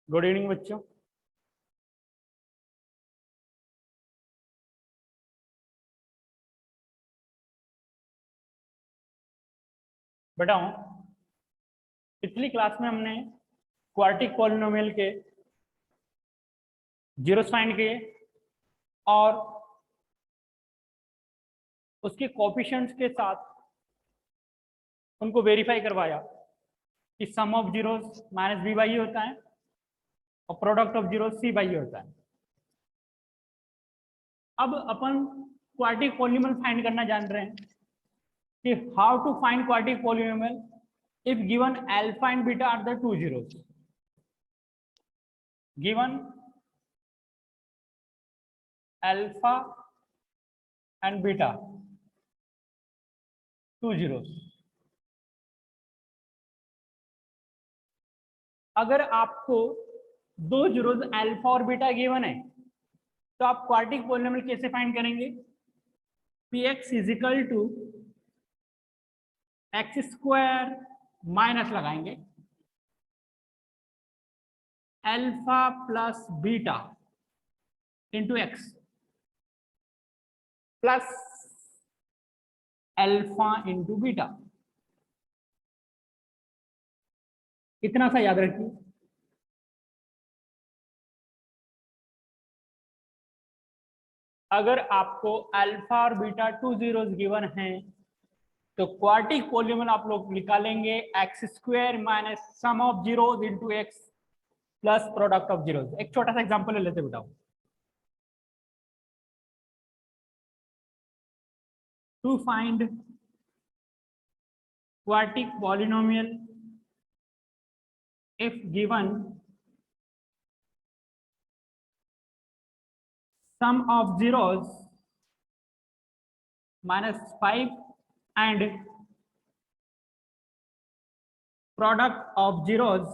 Good evening बच्चों। बताओ, पिछली क्लास में हमने क्वार्टिक पॉलिनोमियल के जीरोस फाइंड किए और उसके कोएफिशिएंट्स के साथ उनको वेरीफाई करवाया कि sum of zeros minus B by होता है और product of zeros C by होता है। अब अपन क्वार्टिक पॉलिनोमियल फाइंड करना जान रहे हैं कि how to find quartic polynomial if given alpha and beta are the two zeros, given alpha and beta two zeros, अगर आपको दो जीरोस अल्फा और बीटा गिवन है तो आप क्वार्टिक पॉलिनोमियल कैसे फाइंड करेंगे? px is equal to X square minus लगाएंगे alpha plus beta into X plus alpha into beta. इतना सा याद रखिए। अगर आपको अल्फा और बीटा टू जीरोस गिवन हैं तो क्वार्टिक पॉलिनोमियल आप लोग निकालेंगे X square minus sum of zeros into X plus product of zeros. एक छोटा सा एग्जांपल ले लेते बताओ। To find quartic polynomial if given sum of zeros minus 5 and product of zeros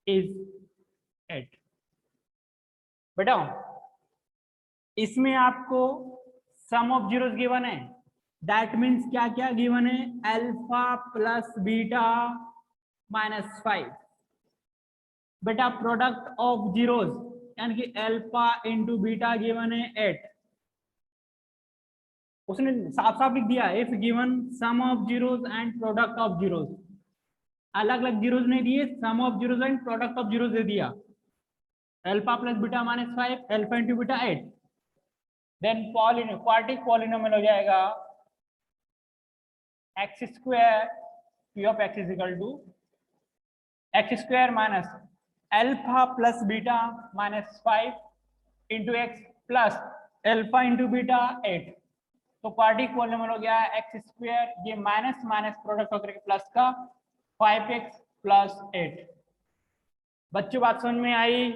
is 8। बताओ, इसमें आपको सम ऑफ जीरोस गिवन है, दैट मीन्स क्या क्या गिवन है? Alpha plus beta minus 5। बेटा प्रोडक्ट ऑफ जीरोस यानी कि अल्फा इंटू बीटा गिवन है 8। उसने साफ साफ लिख दिया if given sum of zeros and product of zeros. अलग अलग जीरोस नहीं दिए, sum of zeros and product of zeros दे दिया। Alpha plus beta minus 5, alpha into beta 8। Then quartic polynomial हो जाएगा X square P of X is equal to X square minus alpha plus beta minus 5 into X plus alpha into beta 8। तो quartic polynomial हो गया X square, ये minus minus product होकर के plus का 5x plus 8। बच्चों बात समझ में आई?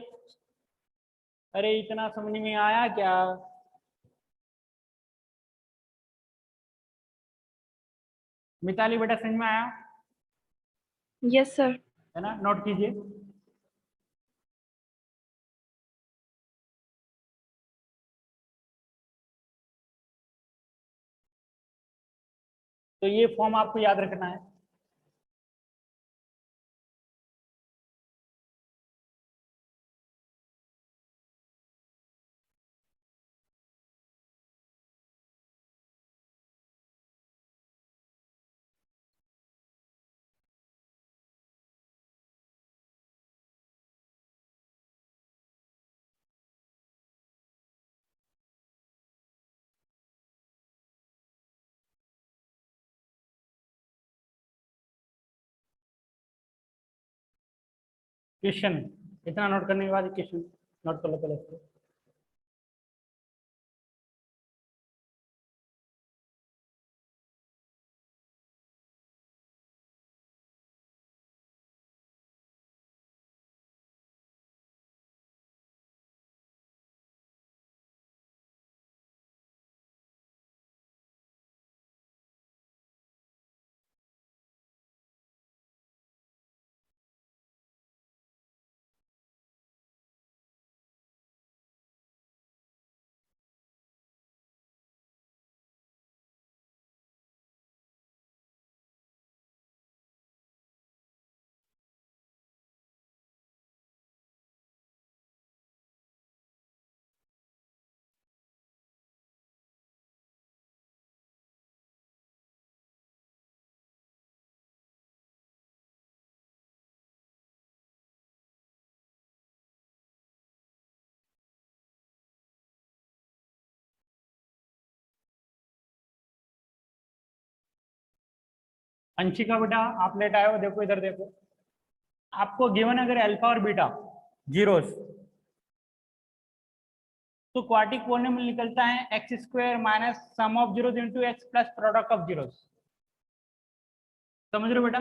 अरे इतना समझ में आया क्या? मिताली बेटा समझ में आया? Yes sir. है ना? नोट कीजिए। तो ये फॉर्म आपको याद रखना है। क्वेश्चन इतना नोट करने के बाद क्वेश्चन नोट कर लो पहले इसको। अंशिका बेटा आप लेट आए हो, देखो इधर देखो। आपको गिवन अगर अल्फा और बीटा जीरोस, तो क्वाड्रिक पॉलिनोमियल निकलता है X square minus sum of zeros into X plus product of zeros. समझ रहे हो बेटा?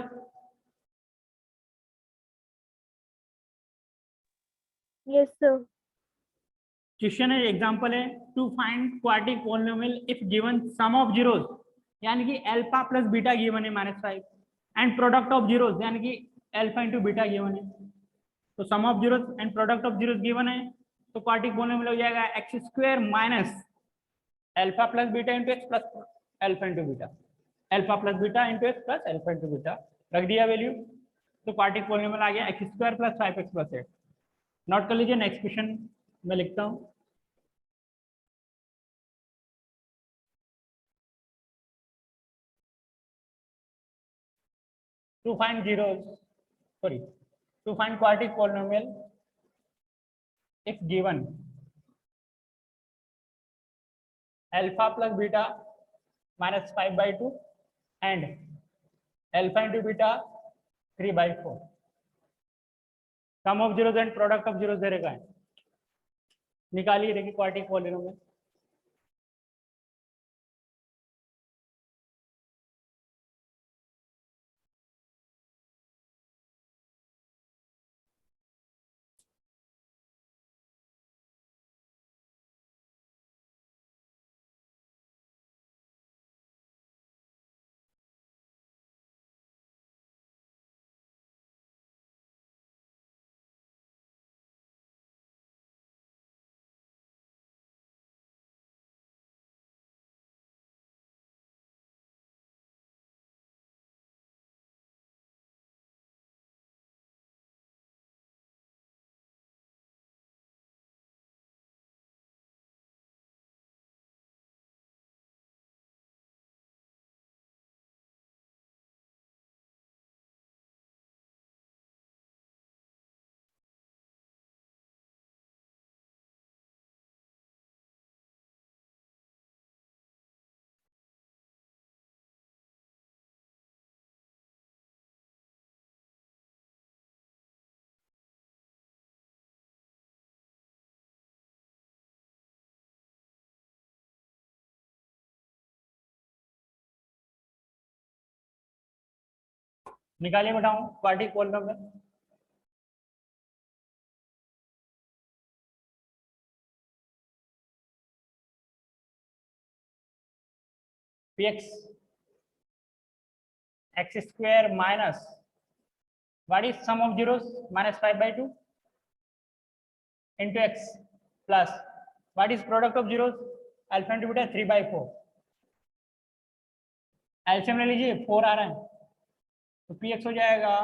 Yes, sir. क्वेश्चन है, एग्जांपल है, to find quadratic polynomial if given sum of zeros, यानी कि अल्फा प्लस बीटा गिवन है -5, एंड प्रोडक्ट ऑफ जीरोस यानी कि अल्फा इंटू बीटा गिवन है। तो sum of zeros and product of zeros given है, तो क्वाड्रिक पॉलिनोमियल हो जाएगा X square minus alpha plus beta into X plus alpha into beta, alpha plus beta into X plus alpha into beta. रख दिया value, तो quadric polynomial आ गया X square plus 5x plus 8। Note कर लीजिए, next question मैं लिखता हूँ। To find zeros, sorry, to find quadratic polynomial if given alpha plus beta minus 5/2 and alpha into beta 3/4, sum of zeros and product of zeros दे रखा है, निकालिए देखिए quadratic polynomial. निकालिए बताऊं quadratic polynomial. px x square minus what is sum of zeros -5/2 into x plus what is product of zeros alpha into beta 3/4। LCM ले लीजिए, 4 आ रहा है, तो px हो जाएगा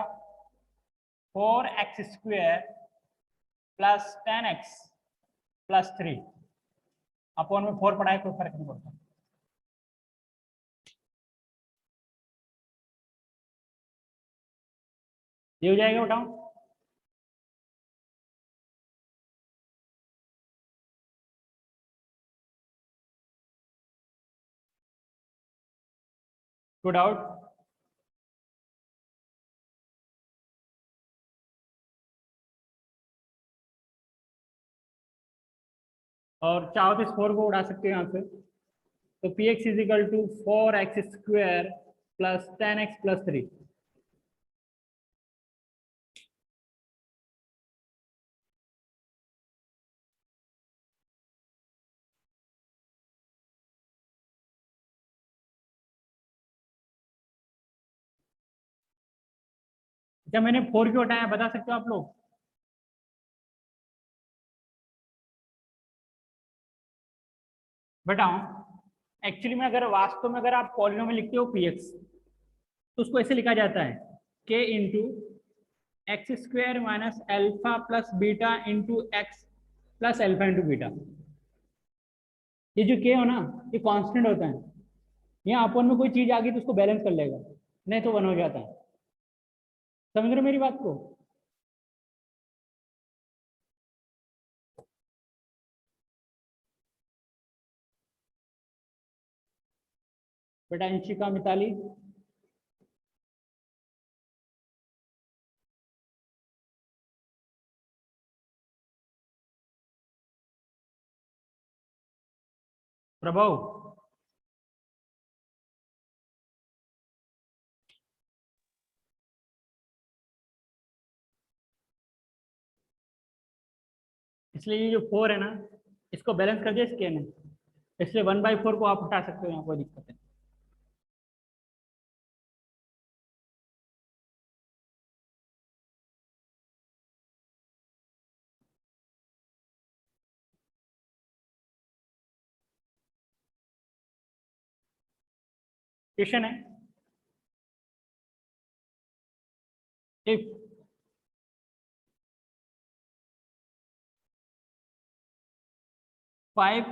4x square plus 10x plus 3 upon में 4 पढ़ाए कोई फर्क नहीं पड़ता। ये हो जाएगा बताओ। टू डाउट, और चाहो तो इस 4 को उड़ा सकते हो यहाँ से। तो P x is equal to 4x² plus 10x plus 3। जब मैंने 4 क्यों हटाया बता सकते हो आप लोग? बताओ। एक्चुअली में अगर वास्तव में अगर आप पॉलिनोमियल लिखते हो पी एक्स, तो उसको ऐसे लिखा जाता है के into x² minus alpha plus beta into X plus alpha into beta. ये जो के हो ना, ये कांस्टेंट होता है। यहाँ अपन में कोई चीज आ गई तो उसको बैलेंस कर लेगा, नहीं तो 1 हो जाता है। समझ रहे हो मेरी बात को? बेटा अंशिका, मिताली, प्रभव, इसलिए ये जो 4 है ना, इसको बैलेंस कर दिया इसके ने, इसलिए 1/4 को आप हटा सकते हो, यहाँ कोई दिक्कत नहीं। क्वेश्चन है, if 5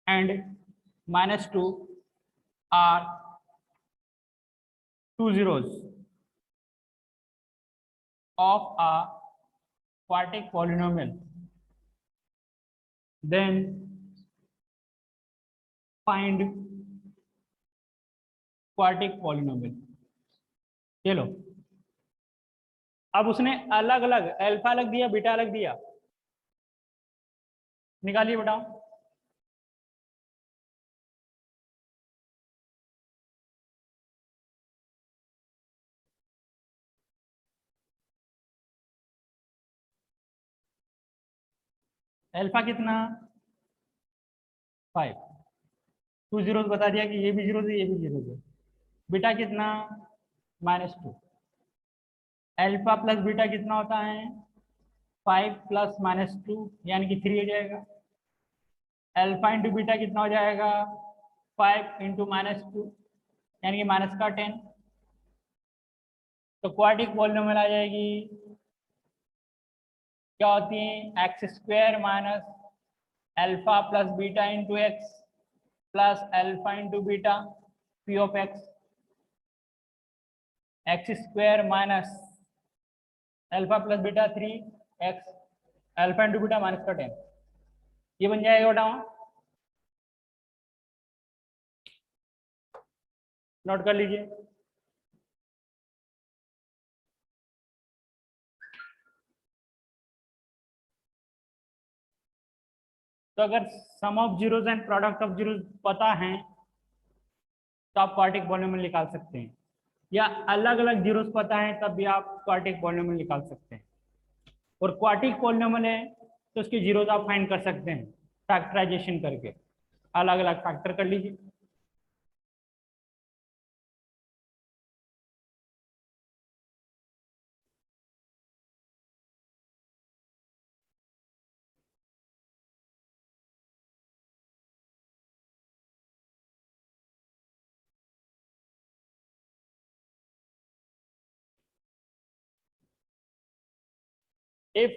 and -2 are two zeros of a quartic polynomial, then find quartic polynomial। चलो, अब उसने अलग अलग अल्फा अलग दिया, बीटा अलग दिया, निकालिए बताओ। अल्फा कितना? 5। 2 जीरोस बता दिया कि ये भी जीरो है, ये भी जीरो है। बीटा कितना? -2। अल्फा प्लस बीटा कितना होता है? 5 प्लस -2 यानी कि 3 हो जाएगा। अल्फा इंटू बीटा कितना हो जाएगा? 5 इंटू -2 यानी कि माइनस का 10। तो क्वाड्रेटिक पॉलिनोमियल आ जाएगी, क्या होती है? x² minus alpha plus beta into X plus alpha into beta P of x² minus alpha plus beta 3x alpha into beta minus का 10। ये बन जाएगा बेटा, नोट कर लीजिए। तो अगर sum of zeros and product of zeros पता है तो आप क्वाड्रेटिक पॉलिनोमियल निकाल सकते हैं, या अलग अलग जीरोस पता है तब भी आप क्वाड्रेटिक पॉलिनोमियल निकाल सकते हैं। और क्वाड्रेटिक पॉलिनोमियल है तो उसके जीरोस आप फाइंड कर सकते हैं फैक्टराइजेशन करके, अलग अलग फैक्टर कर लीजिए। इफ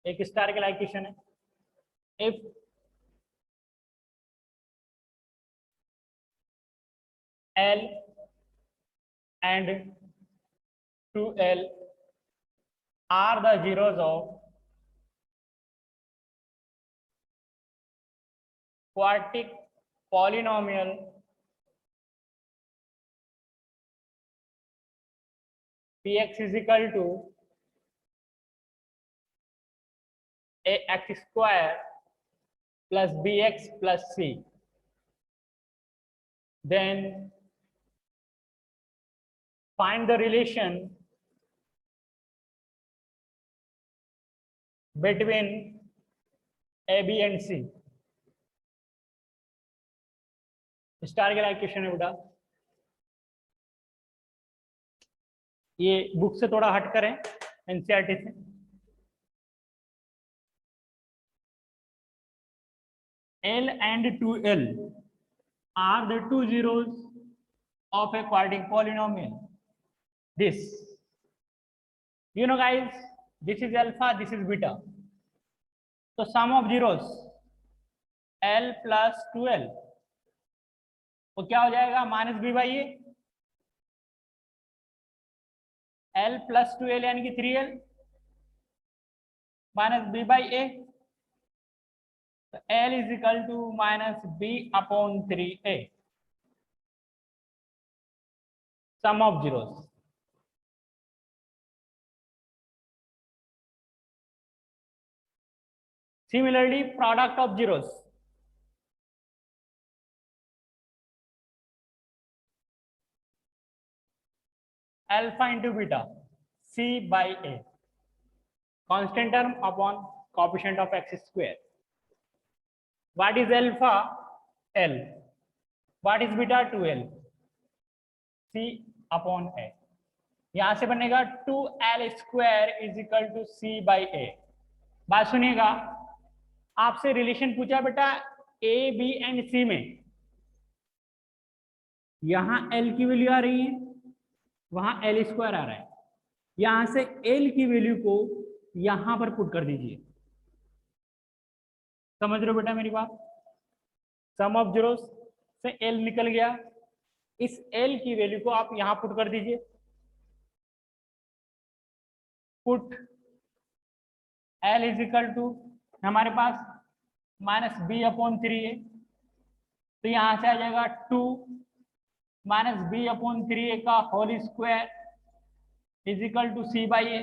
एक स्टार के लाइक क्वेश्चन है, if L and 2L are the zeros of quartic polynomial px is equal to ax square plus bx plus c. Then find the relation between a b and c. Star के like question है बेटा, ये book से थोड़ा हट करें, NCERT से। L and 2L are the two zeros of a quadratic polynomial. This, you know guys, this is alpha, this is beta. So sum of zeros L plus 2L, तो क्या हो जाएगा? Minus B by A, L plus 2L यानी कि 3L minus B by A, तो L is equal to minus B upon 3A, sum of zeros. Similarly, product of zeros, alpha into beta, c by a, constant term upon coefficient of x square. What is alpha? L. What is beta? 2L, c upon a. यहां से बनेगा 2L square is equal to c by a। बात सुनिएगा, आपसे relation पूछा बेटा a b and c में, यहां L की वैल्यू आ रही है, वहां L स्क्वायर आ रहा है, यहां से L की वैल्यू को यहां पर पुट कर दीजिए। समझ रहे हो बेटा मेरी बात? सम ऑफ जीरोस से L निकल गया, इस L की वैल्यू को आप यहां पुट कर दीजिए। Put L is equal to हमारे पास माइनस बी अपॉन 3A, तो यहां से आ जाएगा 2 माइनस बी अपॉन 3A का whole square is equal to c by A.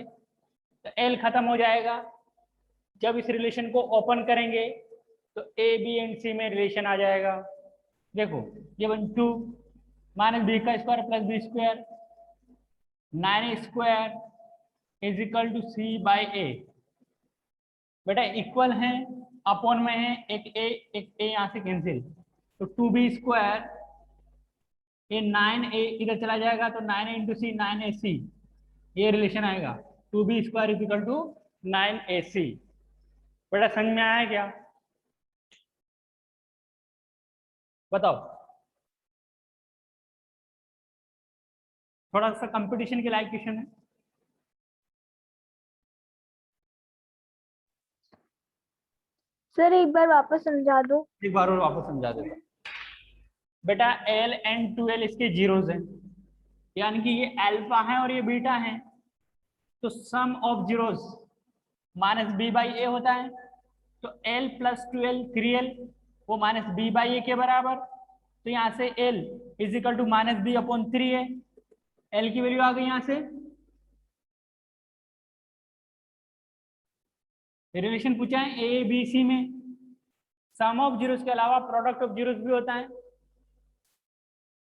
तो L खत्म हो जाएगा। जब इस रिलेशन को ओपन करेंगे तो a b एंड c में रिलेशन आ जाएगा। देखो ये बन 2 माइनस बी का square plus B square, 9A square is equal to c by A. Beta equal है, अपॉन में है, एक a यहाँ से कैंसिल, तो 2b स्क्वायर, ये 9A इधर चला जाएगा तो 9A इंटू सी 9AC, ये रिलेशन आएगा 2b square is equal to 9AC। बेटा समझ में आया क्या? बताओ, थोड़ा सा कंपटीशन के लायक क्वेश्चन है। सर एक बार वापस समझा दो। एक बार और वापस समझा देता हूं। बेटा L एंड 2L इसके जीरोस हैं, यानी कि ये अल्फा है और ये बीटा है, तो sum of zeros minus B by A होता है। तो L प्लस 2L 3L वो माइनस बी बाई ए के बराबर, तो यहाँ से L is equal to minus B upon 3A। L की वैल्यू आ गई यहाँ से, रिलेशन पूछा है ए बी सी में, सम ऑफ जीरोस के अलावा प्रोडक्ट ऑफ जीरोस भी होता है।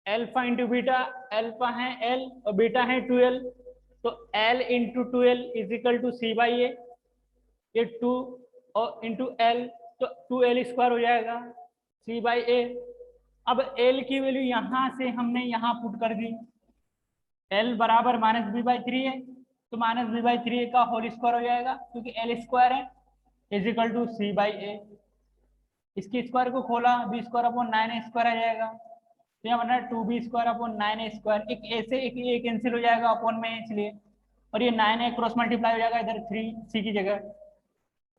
अल्फा इंटू बीटा, अल्फा है L और बीटा है 2L, तो L into 2L is equal to c by A, ये 2 और इंटू L, तो 2L स्क्वायर हो जाएगा c बाई ए। अब L की वैल्यू यहां से हमने यहां पुट कर दी, L बराबर माइनस बी बाई 3 है, तो माइनस बी बाई 3 का होल स्क्वायर हो जाएगा, क्योंकि L स्क्वायर है, is equal to c by A. इसके स्क्वायर को खोला, B square upon 9A square आ जाएगा, तो यहाँ बना 2b square upon 9A square, एक ए से एक ए कैंसिल हो जाएगा अपॉन में इसलिए, और ये 9A क्रॉस मल्टीप्लाई हो जाएगा इधर 3c की जगह,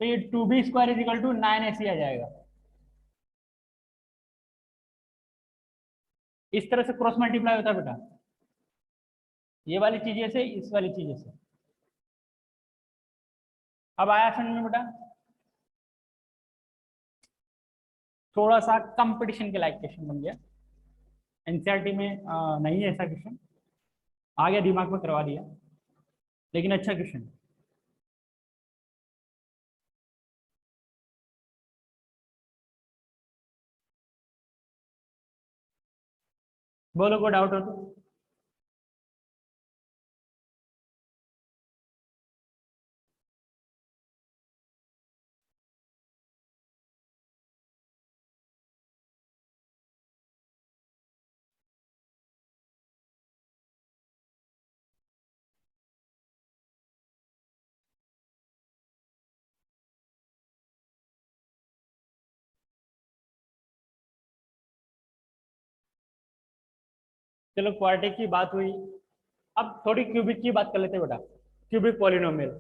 तो ये 2b square is equal to 9AC आ जाएगा। इस तरह से क्रॉस मल्टीप्लाई होता है बेटा, ये वाली चीजें से इस वाली चीजें से। अब आया समझ में बेटा? थोड़ा सा कंपटीशन के लायक क्वेश्चन बन गया, एनसीईआरटी में नहीं है ऐसा क्वेश्चन, आ गया दिमाग में करवा दिया, लेकिन अच्छा क्वेश्चन। बोलो कोई डाउट हो तो। चलो क्वाड्रेटिक की बात हुई, अब थोड़ी क्यूबिक की बात कर लेते हैं बेटा। Cubic polynomial.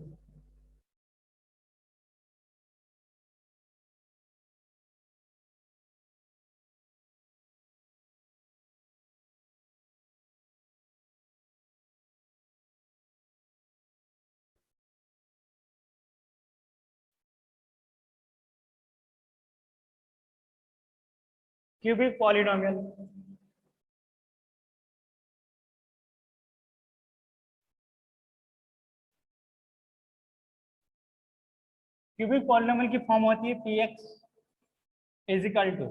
Cubic polynomial. Cubic polynomial की फॉर्म होती है p x is equal to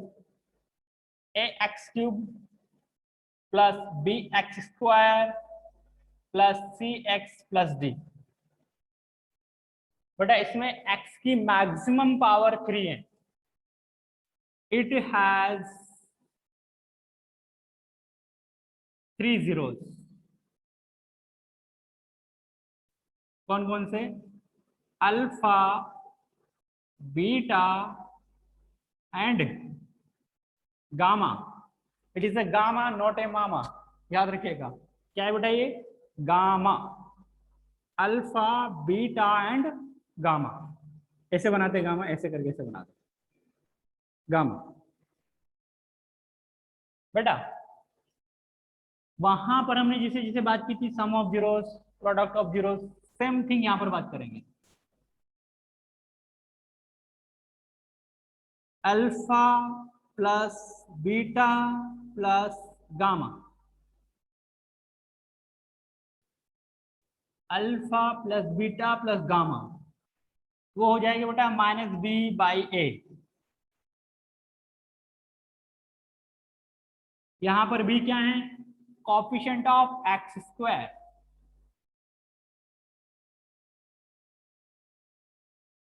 a x cube plus b x square plus c x plus d. बेटा इसमें x की मैक्सिमम पावर 3 है। It has 3 zeros। कौन कौन से? Alpha, beta and gamma. It is a gamma not a mama, याद रखिएगा। क्या है बेटा ये? Gamma. Alpha, beta and gamma. ऐसे बनाते गामा, ऐसे करके ऐसे बनाते गामा। बेटा वहां पर हमने जिसे जिसे बात की थी sum of zeros, product of zeros, same thing यहां पर बात करेंगे। Alpha plus beta plus gamma. Alpha plus beta plus gamma, वो हो जाएगा बेटा -b/a। यहां पर b क्या है? Coefficient of x square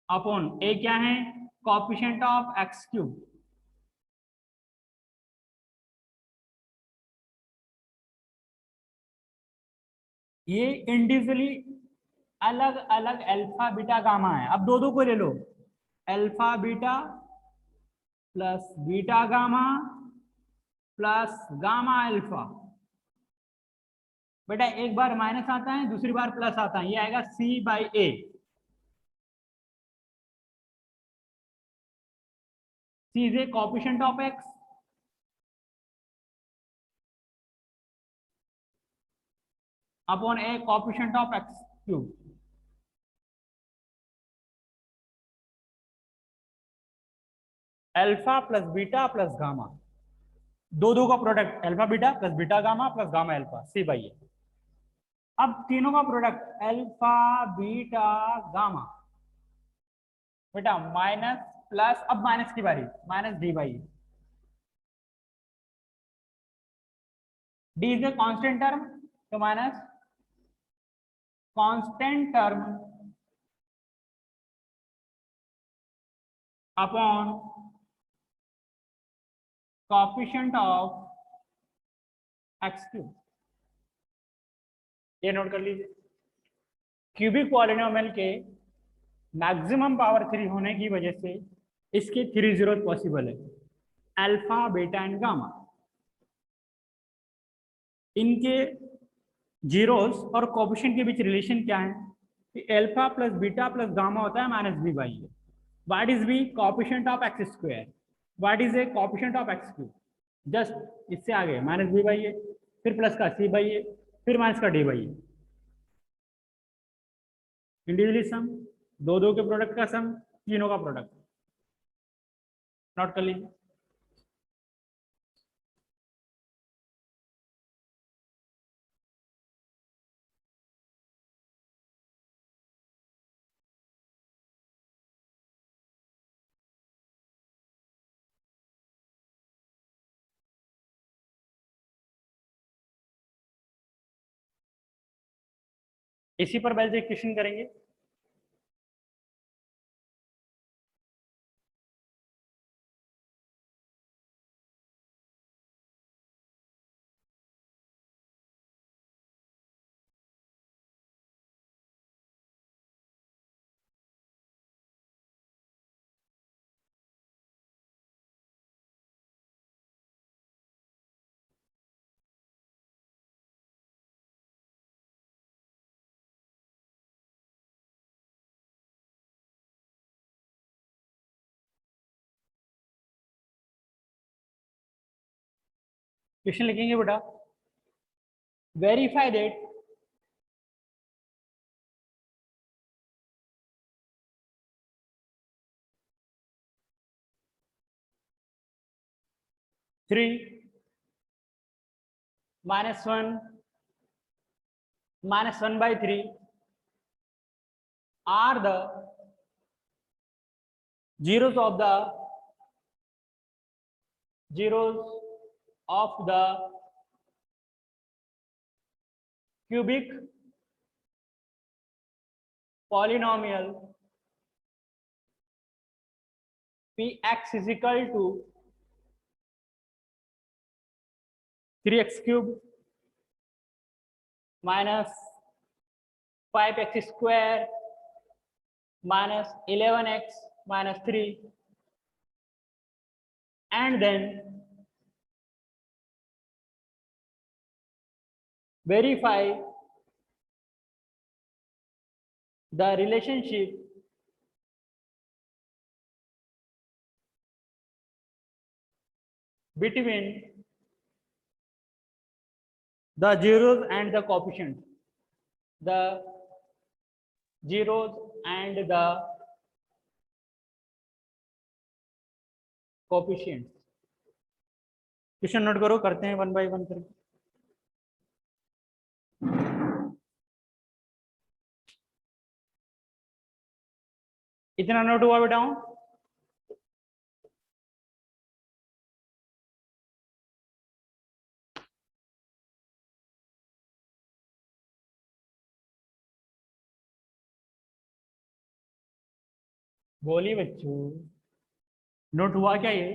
upon a क्या है? Coefficient of x cube. ये इंडिविजुअली अलग अलग अल्फा बीटा गामा है। अब दो दो को ले लो, alpha beta plus beta gamma plus gamma alpha. बेटा एक बार माइनस आता है, दूसरी बार प्लस आता है, ये आएगा c/a। c is a coefficient of x upon a coefficient of x cube. Alpha plus beta plus gamma, दो दो का product alpha beta plus beta gamma plus gamma alpha, c/a। अब तीनों का प्रोडक्ट अल्फा बीटा गामा। बेटा minus plus, अब minus की बारी, -d/a। d is a constant term, तो minus constant term upon coefficient of x cube. ये note कर लीजिए। क्यूबिक पॉलिनोमियल के मैक्सिमम पावर 3 होने की वजह से इसके 3 जीरो पॉसिबल है, अल्फा बीटा एंड गामा। इनके जीरोस और कोफिशिएंट के बीच रिलेशन क्या है कि alpha plus beta plus gamma होता है -b/a। What is b? Coefficient of x square. What is a coefficient of x cube? Just इससे आगे -b/a, फिर प्लस का c/a, फिर माइनस का d/a। इंडिविजुअली सम, दो दो के प्रोडक्ट का सम, तीनों का प्रोडक्ट। नोट कर लीजिए। इसी पर बेस इक्वेशन करेंगे। क्वेश्चन लिखेंगे बेटा, verify that three -1 -1/3 are the zeros of the cubic polynomial px is equal to 3x cube minus 5x square minus 11x minus 3, and then verify the relationship between the zeros and the coefficients. The zeros and the coefficients. Question note करो, करते हैं 1 by 1 करके। इतना note हुआ बेटा? बोलिए बच्चों, note हुआ क्या ये?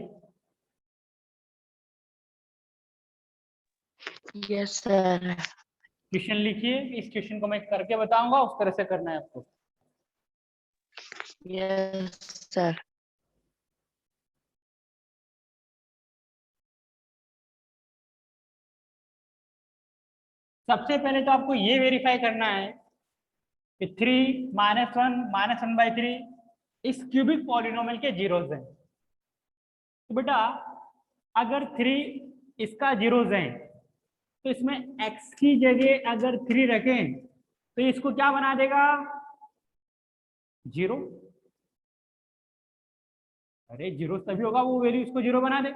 Yes sir. क्वेश्चन लिखिए, इस क्वेश्चन को मैं करके बताऊंगा, उस तरह से करना है आपको। Yes sir. सबसे पहले तो आपको ये वेरीफाई करना है कि 3 -1 -1/3 इस क्यूबिक पॉलिनोमियल के जीरोज हैं। तो बेटा अगर 3 इसका जीरोज हैं तो इसमें x की जगह अगर 3 रखें तो इसको क्या बना देगा? 0। अरे जीरो तभी होगा वो वैल्यू इसको 0 बना दे।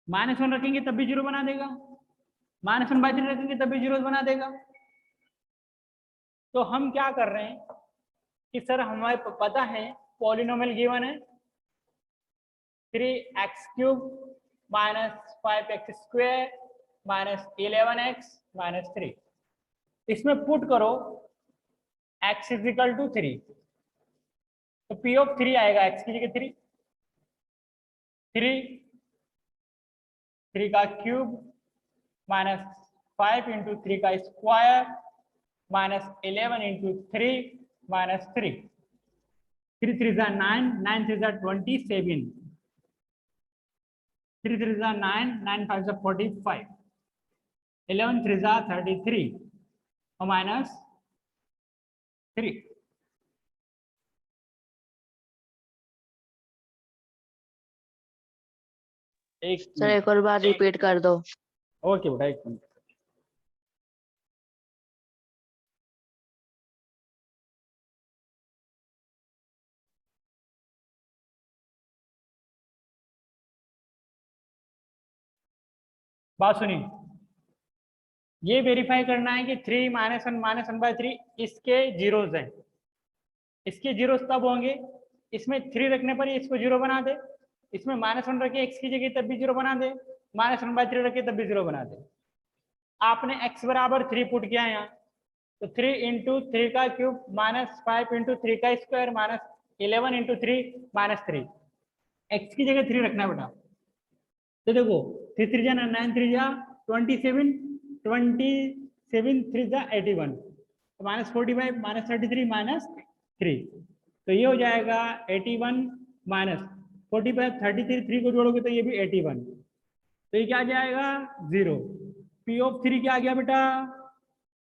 -1 रखेंगे तब भी 0 बना देगा, -1/3 रखेंगे तब भी 0 बना देगा। तो हम क्या कर रहे हैं कि सर हमारे पता है पॉलिनोमियल गिवन है 3x³ - 5x² - 11x - 3। इसमें पुट करो x = 3, तो P of 3 आएगा, x की जगह 3 का क्यूब माइनस 5 × 3 का स्क्वायर माइनस 11 × 3 माइनस 3। 3 3 जा 9, 9 3 जा 27, 3 3 जा 9, 9 5 जा 45, 11 3 जा 33 और माइनस 3। सर एक और बार रिपीट कर दो। ओके बेटा, एक मिनट। बात सुनिए, ये वेरीफाई करना है कि 3 -1 -1/3 इसके जीरोज हैं। इसके जीरोज तब होंगे इसमें 3 रखने पर इसको 0 बना दे, इसमें -1 रखे x की जगह तब भी 0 बना दे, -1/3 रखे तब भी 0 बना दे। आपने x = 3 पुट किया यहाँ, तो 3 इंटू 3 का क्यूब माइनस 5 इंटू 3 का square minus 11 into 3 minus 3। X की जगह 3 रखना है बेटा। तो देखो 3 3 जा 9 3 जा 27, 27 3 जा 81, माइनस 45 माइनस 33 माइनस 3। तो ये हो जाएगा 81 माइनस 45, 33 3 को जोड़ोगे तो ये भी 81। तो ये क्या आ जाएगा 0। पी ऑफ 3 क्या आ गया बेटा,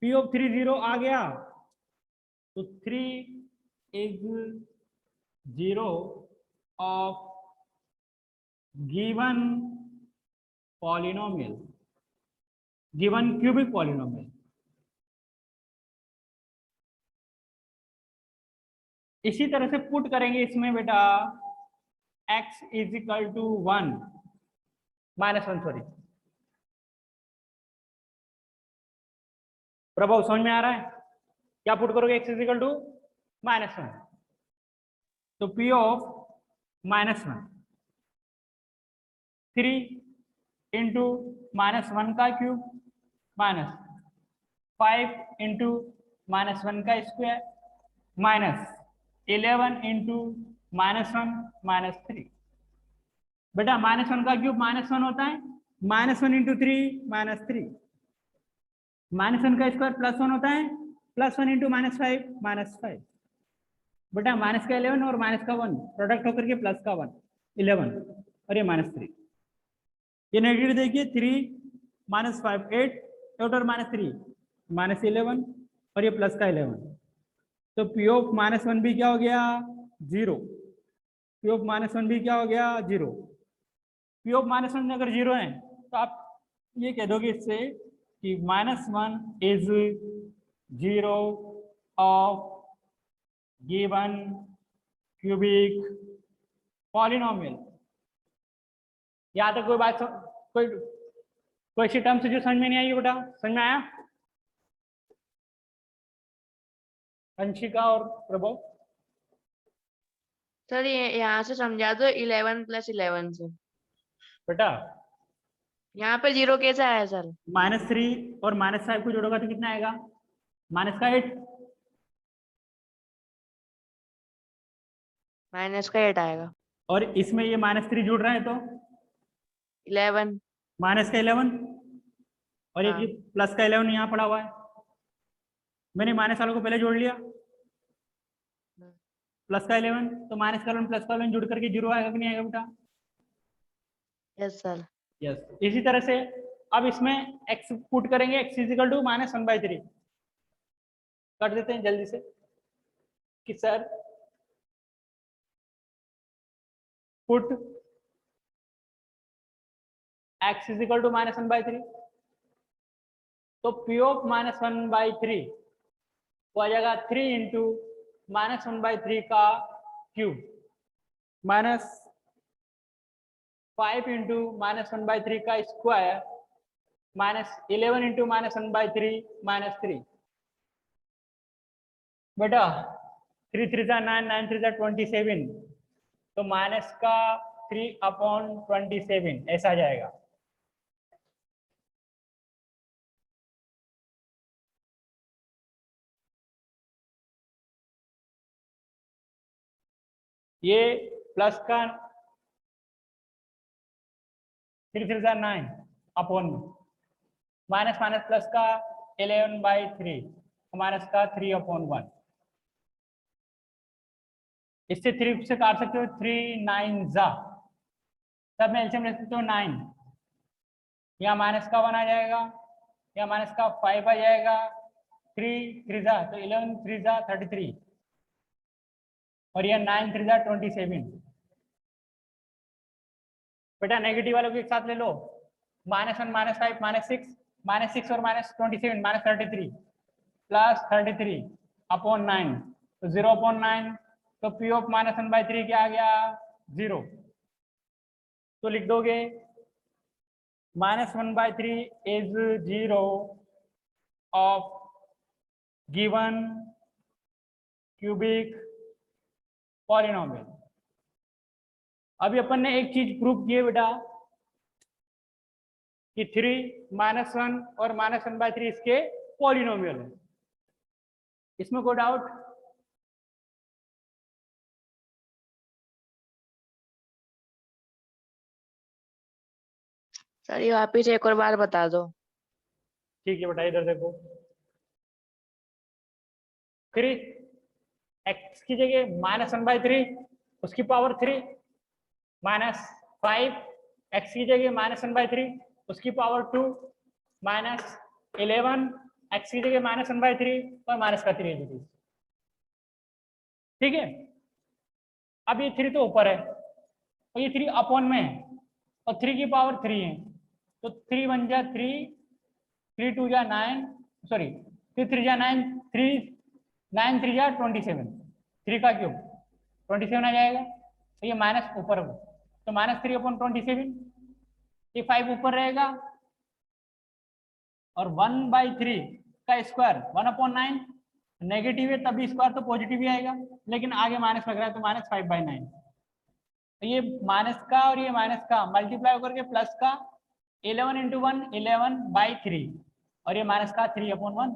पी ऑफ 3 0 आ गया। तो 3 is 0 of given polynomial, given cubic polynomial. इसी तरह से पुट करेंगे इसमें बेटा x is equal to 1 minus 1, sorry Prabhav समझ में आ रहा है? क्या पुट करोगे x इज इक्वल टू -1, तो p ऑफ -1 3 इंटू -1 का क्यूब माइनस 5 इंटू -1 का स्क्वायर माइनस 11 इंटू -1 माइनस 3। बेटा -1 का क्यूब -1 होता है, -1 इंटू 3 -3, -1 का स्क्वायर +1 होता है, +1 इंटू -5 -5। बेटा माइनस का 11 और माइनस का 1 प्रोडक्ट होकर के प्लस का 1 11 और ये -3। ये नेगेटिव देखिए 3 -5 8 8 और -3 -11 और ये प्लस का 11। तो पी ऑफ -1 भी क्या हो गया 0, पी ऑफ -1 भी क्या हो गया 0। पी ऑफ -1 अगर 0 है तो आप ये कह दोगे इससे कि -1 is 0 of given cubic polynomial. यहाँ तक कोई बात कोई सी टर्म से जो समझ में नहीं आई बेटा, समझ में आया? अंशिका और प्रभु सर ये यहाँ से समझा दो 11 + 11 से। बेटा यहाँ पे 0 कैसे आया सर? -3 और -5 को जोड़ोगा तो कितना आएगा -8। -8 आएगा। और इसमें ये -3 जुड़ रहा है तो 11। -11 और हाँ। ये प्लस का 11 यहाँ पड़ा हुआ है। मैंने माइनस वालों को पहले जोड़ लिया, प्लस का 11 तो माइनस का 11 प्लस का 11 जुड़ करके 0 आएगा कि नहीं आएगा बेटा? Yes sir. यस। इसी तरह से अब इसमें x पुट करेंगे, x इज इक्वल टू -1/3 कर देते हैं जल्दी से कि sir put x is equal to -1/3। तो p ऑफ -1/3 वो आ जाएगा 3 इंटू -1/3 का क्यूब माइनस 5 इंटू -1/3 का स्क्वायर माइनस 11 इंटू -1/3 -3। बेटा 3 3 जा 9 9 3 जा 27, तो माइनस का 3/27 ऐसा आ जाएगा। ये प्लस का 3 3 जा 9 अपॉन माइनस माइनस प्लस का 11/3 माइनस का 3/1। इससे 3 से काट सकते हो, 3 9 जा सब में एलसीएम ले सकते हो 9। यहाँ माइनस का 1 आ जाएगा, यहाँ माइनस का 5 आ जाएगा, 3 3 जा तो 11 3 जा 33 और यह 9 3 जा 27। बेटा नेगेटिव वालों को एक साथ ले लो, -1 -5 -6 और -27 -33 प्लस 33 अपॉन 9 तो 0/9। तो P ऑफ -1/3 क्या आ गया 0। तो लिख दोगे -1/3 is 0 of given cubic polynomial. अभी अपन ने एक चीज प्रूव की है बेटा कि 3 -1 और -1/3 इसके पॉलिनोमियल है। इसमें कोई डाउट? सर ये वापिस एक और बार बता दो। ठीक है बेटा, इधर देखो। 3 एक्स की जगह -1/3 उसकी पावर 3 -5 एक्स की जगह -1/3 उसकी पावर 2 -11 एक्स की जगह -1/3 और माइनस का 3 डिग्री। ठीक है, अब ये 3 तो ऊपर है और ये 3 अपॉन में है और 3 की पावर 3 है, तो 3 1 जा 3, 3 2 जा 9, सॉरी 3 3 जा 9, 3 9 3 जा 27, 3 का क्यूब 27 आ जाएगा। तो ये माइनस ऊपर हो, तो -3/27, ये 5 ऊपर रहेगा और 1/3 का स्क्वायर 1/9 नेगेटिव है, तभी स्क्वायर तो पॉजिटिव ही आएगा, लेकिन आगे माइनस लग रहा है तो -5/9। तो ये माइनस का और ये माइनस का मल्टीप्लाई होकर के प्लस का 11 × 1 11/3 और ये माइनस का 3/1।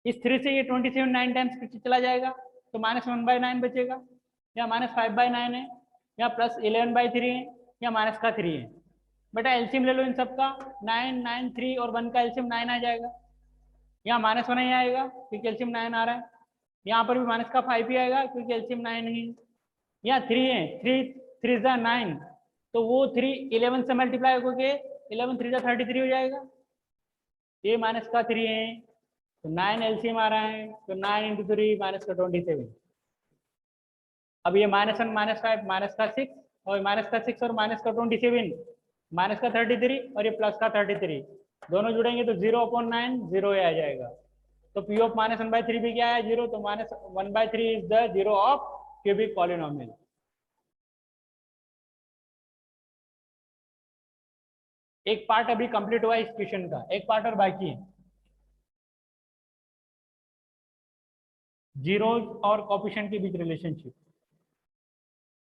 इस 3 से ये 27 9 टाइम्स पीछे चला जाएगा तो -1/9 बचेगा, या -5/9 है, या +11/3 है, या माइनस का 3 है। बेटा एलसीएम ले लो इन सबका, 9 9 3 और 1 का एलसीएम 9 आ जाएगा। यहाँ -1 नहीं आएगा क्योंकि एलसीएम 9 आ रहा है, यहाँ पर भी माइनस का 5 ही आएगा क्योंकि एलसीएम 9 है। यहाँ 3 है, 3 3 जा 9, तो वो 3 11 से मल्टीप्लाई होके 11 3 जा 33 हो जाएगा। ये माइनस का 3 है तो 9 एलसीएम आ रहा है, तो 9 × 3 माइनस का 27। अब ये -1 -5 माइनस का 6 और माइनस का 6 और माइनस का 27 माइनस का 33 और ये प्लस का 33 दोनों जुड़ेंगे तो 0/9 0 आ जाएगा। तो P ऑफ -1/3 भी क्या है 0, तो -1/3 is the 0 of cubic polynomial. एक पार्ट अभी कंप्लीट हुआ इस क्वेश्चन का, एक पार्ट और बाकी है, जीरोज और कोफिशिएंट के बीच रिलेशनशिप।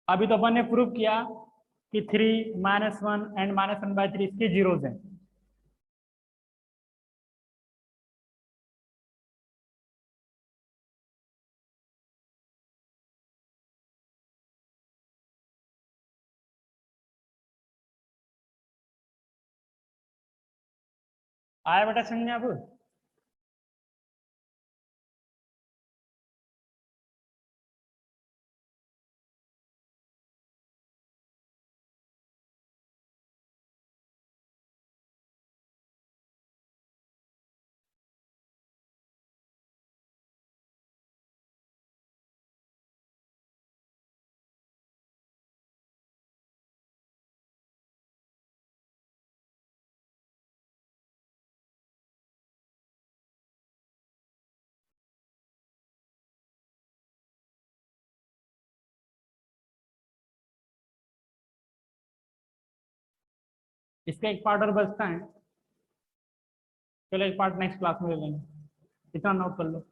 अभी तो अपन ने प्रूव किया कि 3 -1 एंड -1/3 इसके जीरोज हैं। आया बेटा समझ अब? इसका एक पार्ट और बचता है, चलो एक पार्ट नेक्स्ट क्लास में ले लेंगे, इतना नोट कर लो।